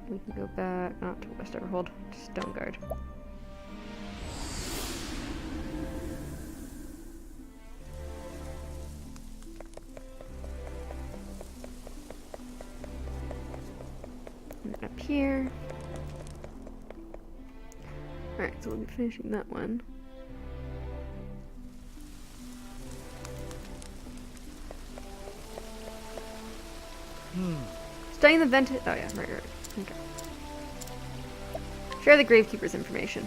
We can go back, not to West Everhold, just Stone Guard. And then up here. Alright, so we'll be finishing that one. Studying the Ventus. Oh, yeah, right. Okay. Share the Gravekeeper's information.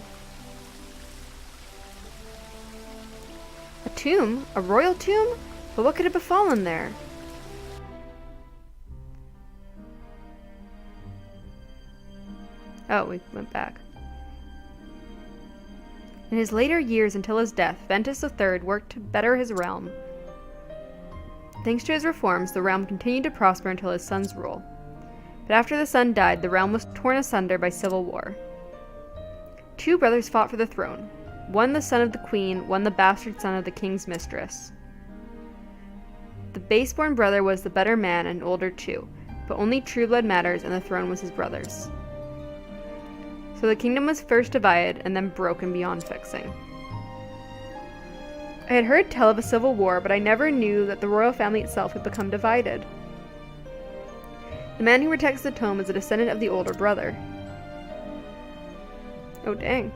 A tomb? A royal tomb? But what could have befallen there? Oh, we went back. In his later years until his death, Ventus III worked to better his realm. Thanks to his reforms, the realm continued to prosper until his son's rule. But after the son died, the realm was torn asunder by civil war. Two brothers fought for the throne. One the son of the queen, one the bastard son of the king's mistress. The baseborn brother was the better man and older too, but only true blood matters and the throne was his brother's. So the kingdom was first divided and then broken beyond fixing. I had heard tell of a civil war, but I never knew that the royal family itself had become divided. The man who protects the tome is a descendant of the older brother. Oh dang.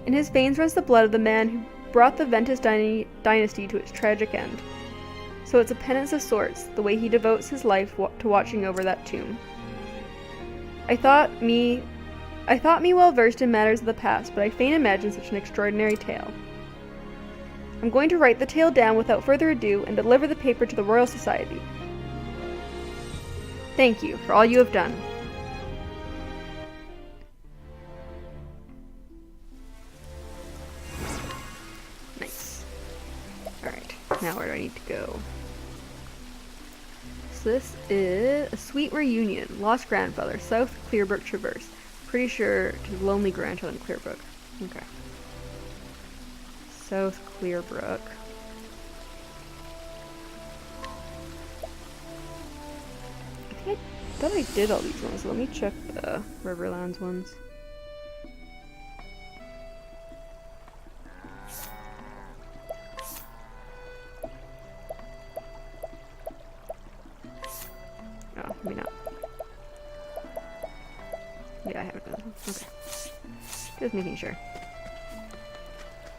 In his veins runs the blood of the man who brought the Ventus dynasty to its tragic end. So it's a penance of sorts, the way he devotes his life to watching over that tomb. I thought me well versed in matters of the past, but I fain imagine such an extraordinary tale. I'm going to write the tale down without further ado and deliver the paper to the Royal Society. Thank you for all you have done. Nice. Alright, now where do I need to go? So this is a sweet reunion. Lost grandfather, South Clearbrook Traverse. Pretty sure to lonely grandchildren Clearbrook. Okay. South Clearbrook. I thought I did all these ones. Let me check the Riverlands ones. Oh, maybe not. Yeah, I haven't done them. Okay. Just making sure.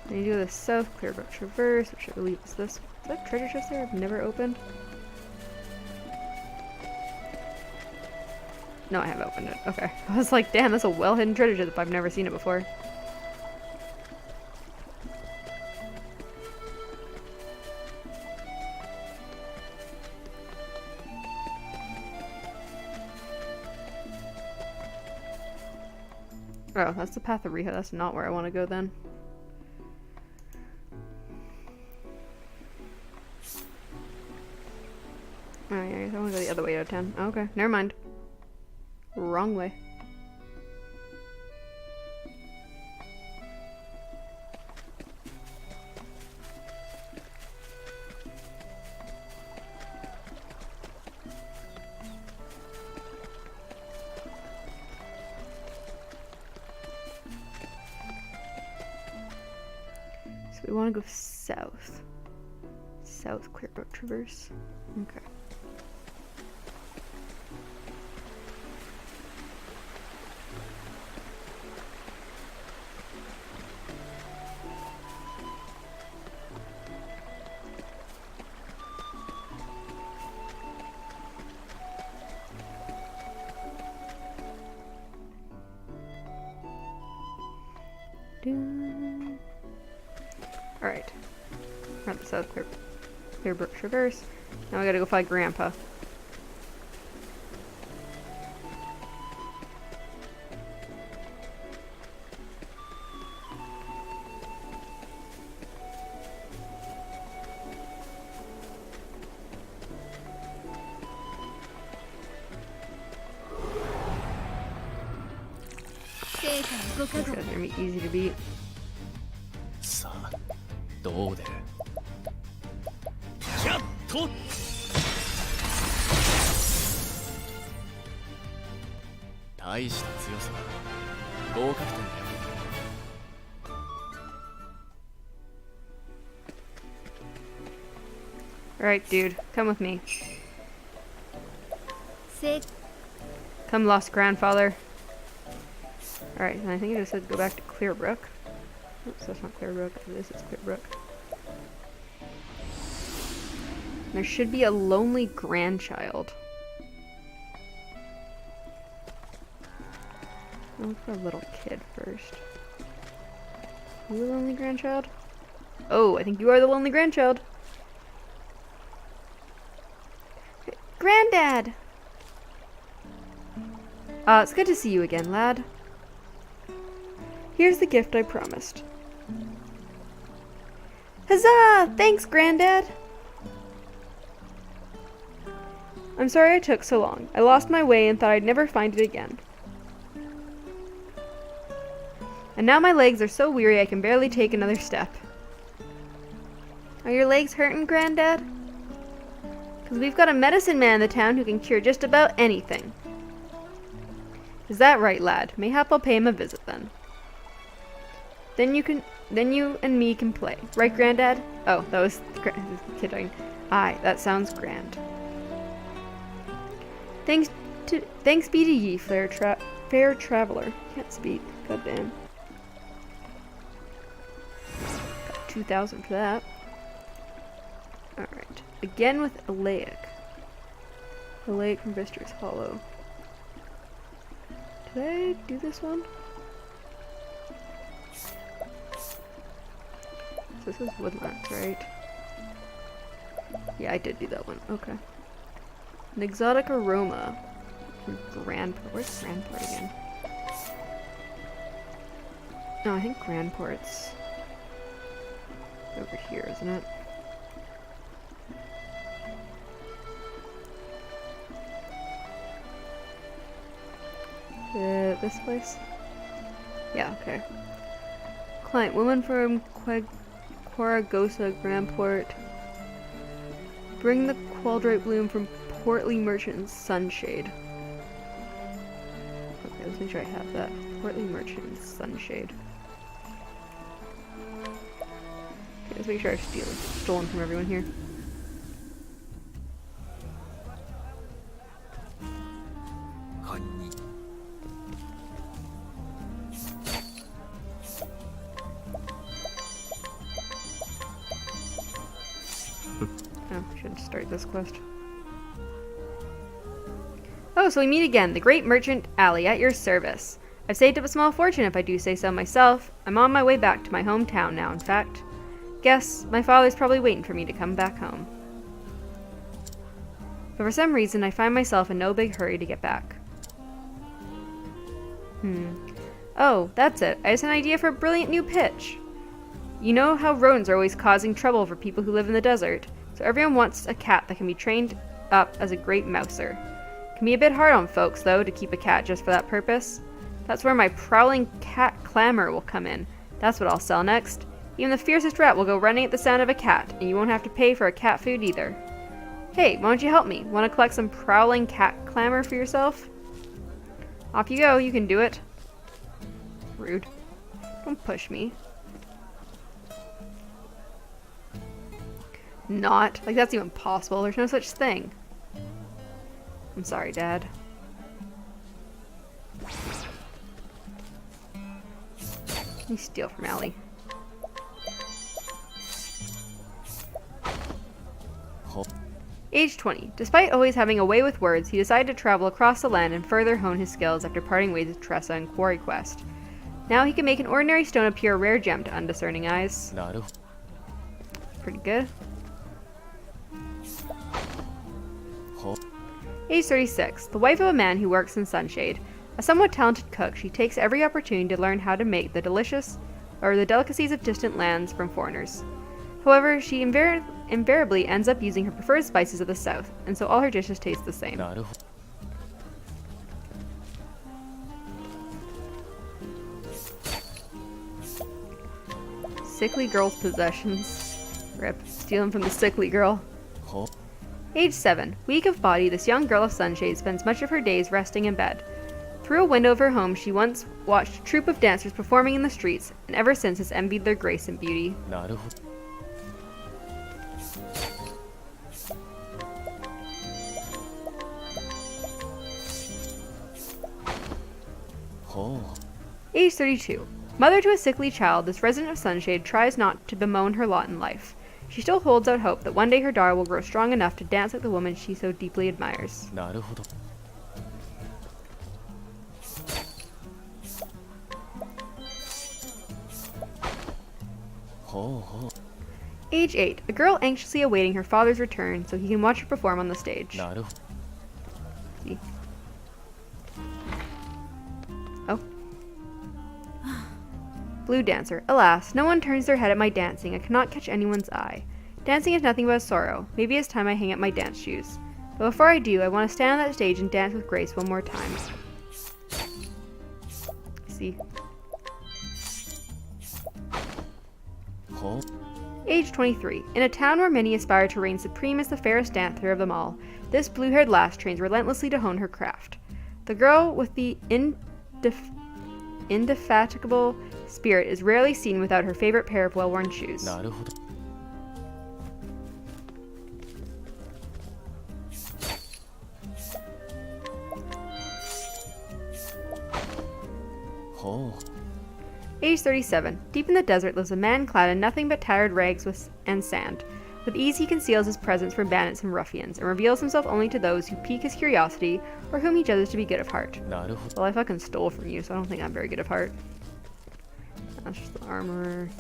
Then you do the South Clearbrook Traverse, which I believe is this. Is that treasure chest there I've never opened? No, I haven't opened it. Okay. I was like, damn, that's a well-hidden treasure chest if I've never seen it before. Oh, that's the Path of Riha. That's not where I want to go then. Oh, yeah, I guess I want to go the other way out of town. Oh, okay, never mind. Wrong way. So we want to go south. South Clearbrook Traverse. Okay. Alright. We're at the South Clearbrook Traverse. Now we gotta go find Grandpa. These guys are gonna be easy to beat. さあどう出るキャット大した強さだ。合格点だよ。Alright, dude. Come with me. せ Come, lost grandfather. Alright, and I think I just said go back to Clearbrook. Oops, that's not Clearbrook. This is Clearbrook. There should be a lonely grandchild. I'll look for a little kid first. Are you a lonely grandchild? Oh, I think you are the lonely grandchild. Granddad! It's good to see you again, lad. Here's the gift I promised. Huzzah! Thanks, Granddad! I'm sorry I took so long. I lost my way and thought I'd never find it again. And now my legs are so weary I can barely take another step. Are your legs hurting, Granddad? Because we've got a medicine man in the town who can cure just about anything. Is that right, lad? Mayhap I'll pay him a visit then. Then you and me can play. Right, Granddad? Oh, that was kidding. Aye, that sounds grand. Thanks be to ye, fair traveler. Can't speak. Goddamn. Got 2,000 for that. Alright. Again with Alaic. Alaic from Visitor's Hollow. Did I do this one? This is Woodlands, right? Yeah, I did do that one. Okay. An exotic aroma from Grandport. Where's Grandport again? No, I think Grandport's over here, isn't it? This place? Yeah, okay. Client, woman from Quaragosa, Grandport. Bring the quadrate bloom from Portly Merchant's Sunshade. Okay, let's make sure I have that. Portly Merchant's Sunshade. Okay, let's make sure I've stolen from everyone here. Oh, should start this quest. Oh, so we meet again. The great merchant Ali, at your service. I've saved up a small fortune, if I do say so myself. I'm on my way back to my hometown now, in fact. Guess my father's probably waiting for me to come back home. But for some reason, I find myself in no big hurry to get back. Oh, that's it. I just had an idea for a brilliant new pitch. You know how rodents are always causing trouble for people who live in the desert? So everyone wants a cat that can be trained up as a great mouser. Can be a bit hard on folks, though, to keep a cat just for that purpose. That's where my prowling cat clamor will come in. That's what I'll sell next. Even the fiercest rat will go running at the sound of a cat, and you won't have to pay for a cat food either. Hey, why don't you help me? Want to collect some prowling cat clamor for yourself? Off you go, you can do it. Rude. Don't push me. Not. Like, that's even possible. There's no such thing. I'm sorry, Dad. Let me steal from Allie. Age 20. Despite always having a way with words, he decided to travel across the land and further hone his skills after parting ways with Tressa in Quarry Quest. Now he can make an ordinary stone appear a rare gem to undiscerning eyes. Pretty good. Age 36. The wife of a man who works in Sunshade. A somewhat talented cook, she takes every opportunity to learn how to make the delicacies of distant lands from foreigners. However, she invariably ends up using her preferred spices of the south, and so all her dishes taste the same. Sickly girl's possessions. Rip. Stealing from the sickly girl. Age 7. Weak of body, this young girl of Sunshade spends much of her days resting in bed. Through a window of her home, she once watched a troupe of dancers performing in the streets, and ever since has envied their grace and beauty. なるほど。ほう。 Age 32. Mother to a sickly child, this resident of Sunshade tries not to bemoan her lot in life. She still holds out hope that one day her daughter will grow strong enough to dance like the woman she so deeply admires. なるほど。ほうほう。 Age 8. A girl anxiously awaiting her father's return so he can watch her perform on the stage. なるほど。 See? Oh. Blue dancer. Alas, no one turns their head at my dancing. I cannot catch anyone's eye. Dancing is nothing but sorrow. Maybe it's time I hang up my dance shoes. But before I do, I want to stand on that stage and dance with grace one more time. See? ほう。 Age 23. In a town where many aspire to reign supreme as the fairest dancer of them all, this blue-haired lass trains relentlessly to hone her craft. The girl with the indefatigable spirit is rarely seen without her favorite pair of well-worn shoes. なるほど。ほう。 Age 37. Deep in the desert lives a man clad in nothing but tattered rags and sand. With ease he conceals his presence from bandits and ruffians, and reveals himself only to those who pique his curiosity or whom he judges to be good of heart. なるほど。 Well, I fucking stole from you, so I don't think I'm very good of heart. That's just the armor.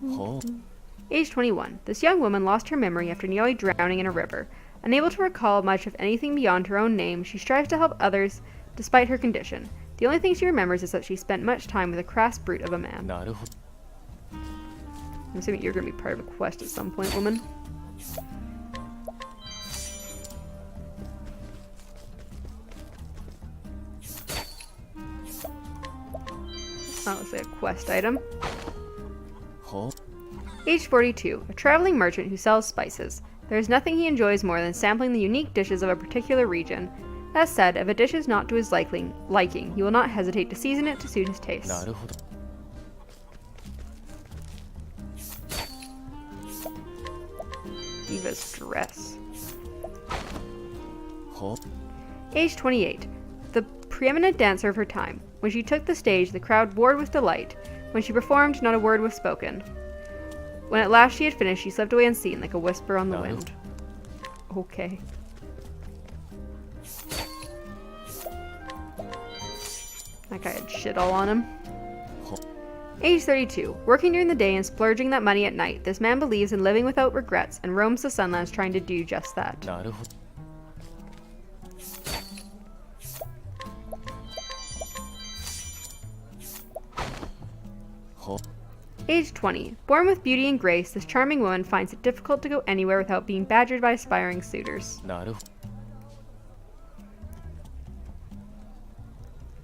ほう。 Age 21. This young woman lost her memory after nearly drowning in a river. Unable to recall much of anything beyond her own name, she strives to help others despite her condition. The only thing she remembers is that she spent much time with a crass brute of a man. なるほど。 I'm assuming you're going to be part of a quest at some point, woman. Oh, let's say a quest item. ほう。 Age 42. A traveling merchant who sells spices. There is nothing he enjoys more than sampling the unique dishes of a particular region. That said, if a dish is not to his liking, he will not hesitate to season it to suit his taste. なるほど。 Diva's dress. ほう。 Age 28. The preeminent dancer of her time. When she took the stage, the crowd roared with delight. When she performed, not a word was spoken. When at last she had finished, she slipped away unseen, like a whisper on the wind. Okay. That guy had shit all on him. Age 32. Working during the day and splurging that money at night, this man believes in living without regrets and roams the Sunlands trying to do just that. なるほど。 ほう。 Age 20. Born with beauty and grace, this charming woman finds it difficult to go anywhere without being badgered by aspiring suitors. なるほど。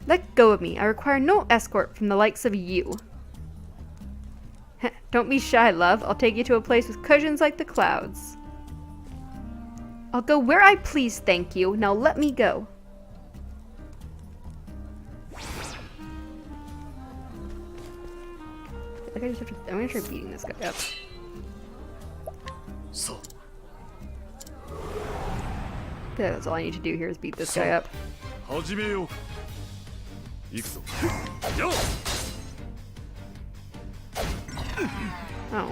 Let go of me. I require no escort from the likes of you. Don't be shy, love. I'll take you to a place with cushions like the clouds. I'll go where I please, thank you. Now let me go. I think I just have to, I'm gonna try beating this guy up. そう。 Yeah, that's all I need to do here is beat this guy up. 始めよう。行くぞ。よっ。 Oh.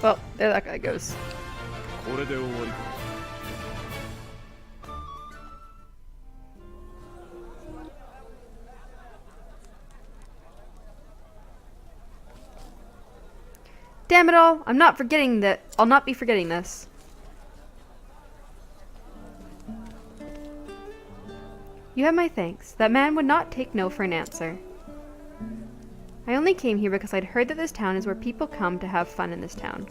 Well, there that guy goes. これで終わりか。 Damn it all! I'm not forgetting that. I'll not be forgetting this. You have my thanks. That man would not take no for an answer. I only came here because I'd heard that this town is where people come to have fun in this town.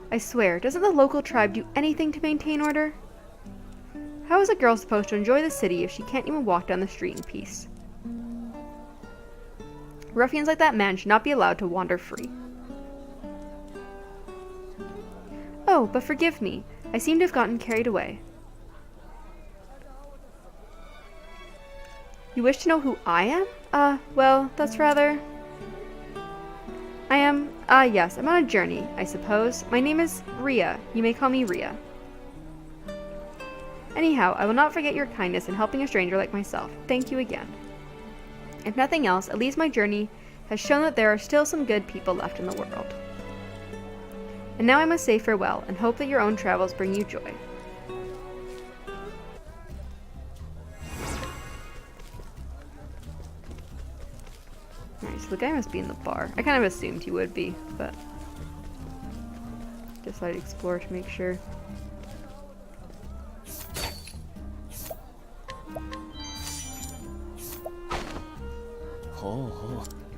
I swear, doesn't the local tribe do anything to maintain order? How is a girl supposed to enjoy the city if she can't even walk down the street in peace? Ruffians like that man should not be allowed to wander free. Oh, but forgive me. I seem to have gotten carried away. You wish to know who I am? Well, that's rather... I am, yes, I'm on a journey, I suppose. My name is Ria. You may call me Ria. Anyhow, I will not forget your kindness in helping a stranger like myself. Thank you again. If nothing else, at least my journey has shown that there are still some good people left in the world. And now I must say farewell, and hope that your own travels bring you joy. Alright, so the guy must be in the bar. I kind of assumed he would be, but... Just I'd explore to make sure.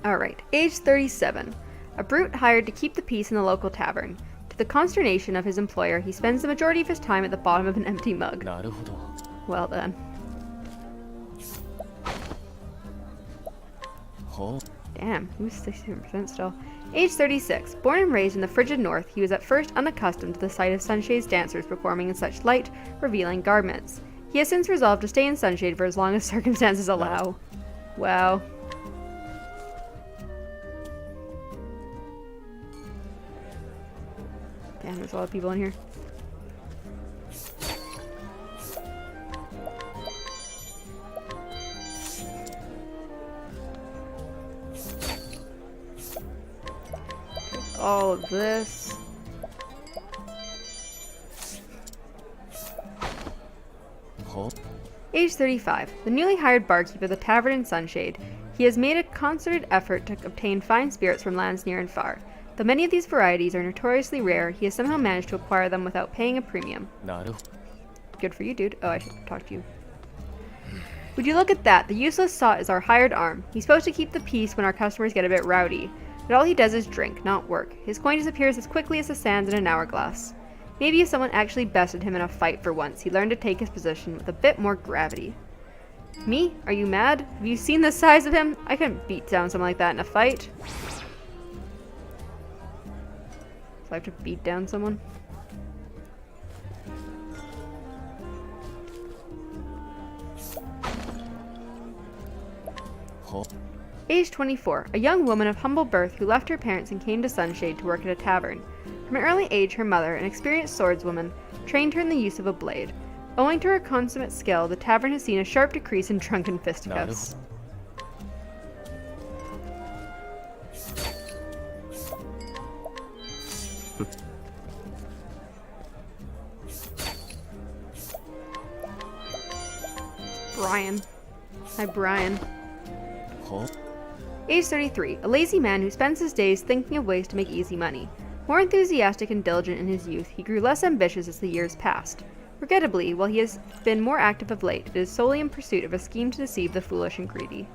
Alright, age 37. A brute hired to keep the peace in the local tavern. To the consternation of his employer, he spends the majority of his time at the bottom of an empty mug. Well then. Damn, he was 67% still. Age 36. Born and raised in the frigid north, he was at first unaccustomed to the sight of Sunshade's dancers performing in such light, revealing garments. He has since resolved to stay in Sunshade for as long as circumstances allow. Wow. Damn, there's a lot of people in here. All of this. Age 35. The newly hired barkeeper of the tavern in Sunshade. He has made a concerted effort to obtain fine spirits from lands near and far. Though many of these varieties are notoriously rare, he has somehow managed to acquire them without paying a premium. Good for you, dude. Oh, I should talk to you. Would you look at that? The useless sot is our hired arm. He's supposed to keep the peace when our customers get a bit rowdy. But all he does is drink, not work. His coin disappears as quickly as the sands in an hourglass. Maybe if someone actually bested him in a fight for once, he learned to take his position with a bit more gravity. Me? Are you mad? Have you seen the size of him? I couldn't beat down someone like that in a fight. So I have to beat down someone? Age 24, a young woman of humble birth who left her parents and came to Sunshade to work at a tavern. From an early age, her mother, an experienced swordswoman, trained her in the use of a blade. Owing to her consummate skill, the tavern has seen a sharp decrease in drunken fisticuffs. Brian. Hi, Brian. Age 33, a lazy man who spends his days thinking of ways to make easy money. More enthusiastic and diligent in his youth, he grew less ambitious as the years passed. Regrettably, while he has been more active of late, it is solely in pursuit of a scheme to deceive the foolish and greedy.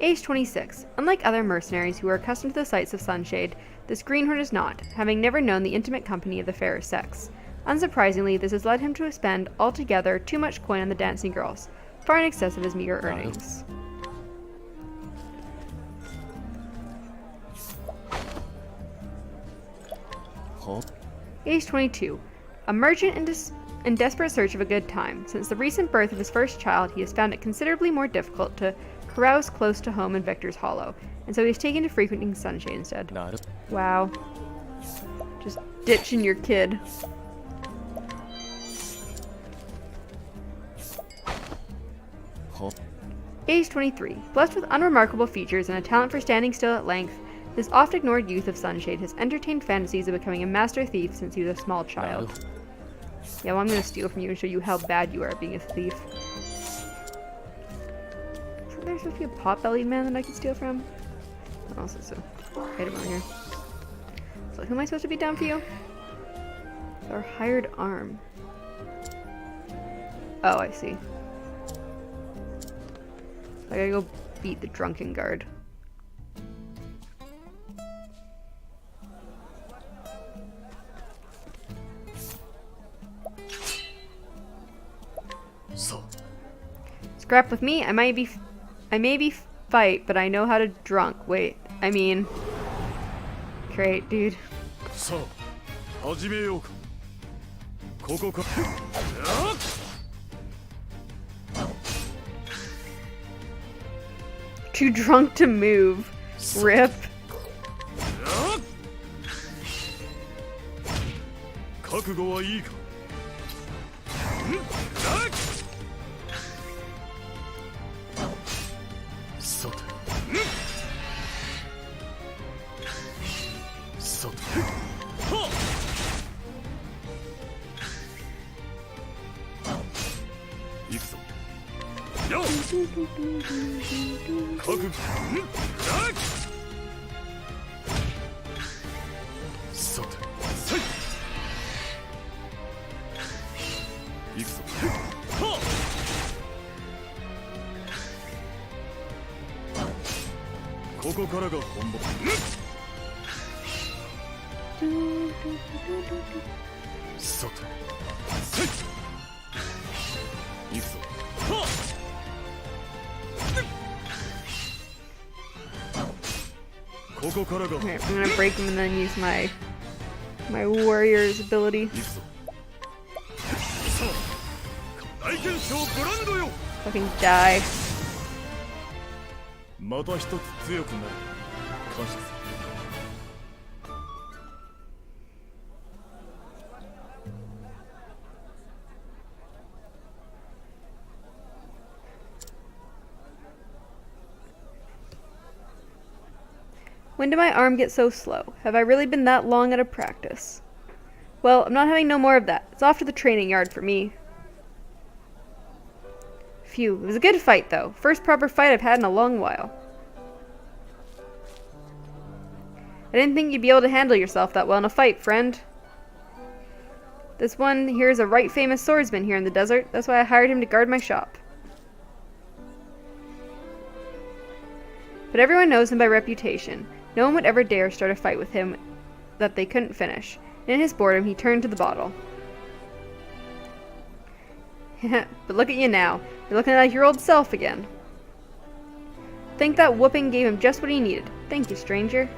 Age 26. Unlike other mercenaries who are accustomed to the sights of Sunshade, this greenhorn is not, having never known the intimate company of the fairer sex. Unsurprisingly, this has led him to spend altogether too much coin on the dancing girls, far in excess of his meager earnings. Age 22. A merchant in desperate search of a good time. Since the recent birth of his first child, he has found it considerably more difficult to carouse close to home in Victor's Hollow, and so he's taken to frequenting Sunshade instead. Wow. Just ditching your kid. Age 23. Blessed with unremarkable features and a talent for standing still at length, this oft-ignored youth of Sunshade has entertained fantasies of becoming a master thief since he was a small child. Yeah, well, I'm gonna steal from you and show you how bad you are at being a thief. Isn't there supposed to be a pot-bellied man that I can steal from? Oh, also, so item over here. So who am I supposed to beat down for you? Our hired arm. Oh, I see. I gotta go beat the drunken guard. So, Scrap with me? I may be fight, but I know how to drunk. Wait, I mean... Great, dude. さあ始めようか。ここか。Too drunk to move. Rip. 覚悟はいいか。さて。さて。はっ。行くぞ。よっ。覚悟。さて。せい。行くぞ。はっ。ここからが本番。さて。せい。行くぞ。はっ。ここからが。 Okay, I'm gonna break him and then use my warrior's ability. 行くぞ。さあ、大現象ブランドよ。 Fucking die. また一つ強くなる。感謝する。 When did my arm get so slow? Have I really been that long out of practice? Well, I'm not having no more of that. It's off to the training yard for me. Phew, it was a good fight though. First proper fight I've had in a long while. I didn't think you'd be able to handle yourself that well in a fight, friend. This one here is a right famous swordsman here in the desert. That's why I hired him to guard my shop. But everyone knows him by reputation. No one would ever dare start a fight with him that they couldn't finish. In his boredom, he turned to the bottle. But look at you now. You're looking like your old self again. Think that whooping gave him just what he needed. Thank you, stranger.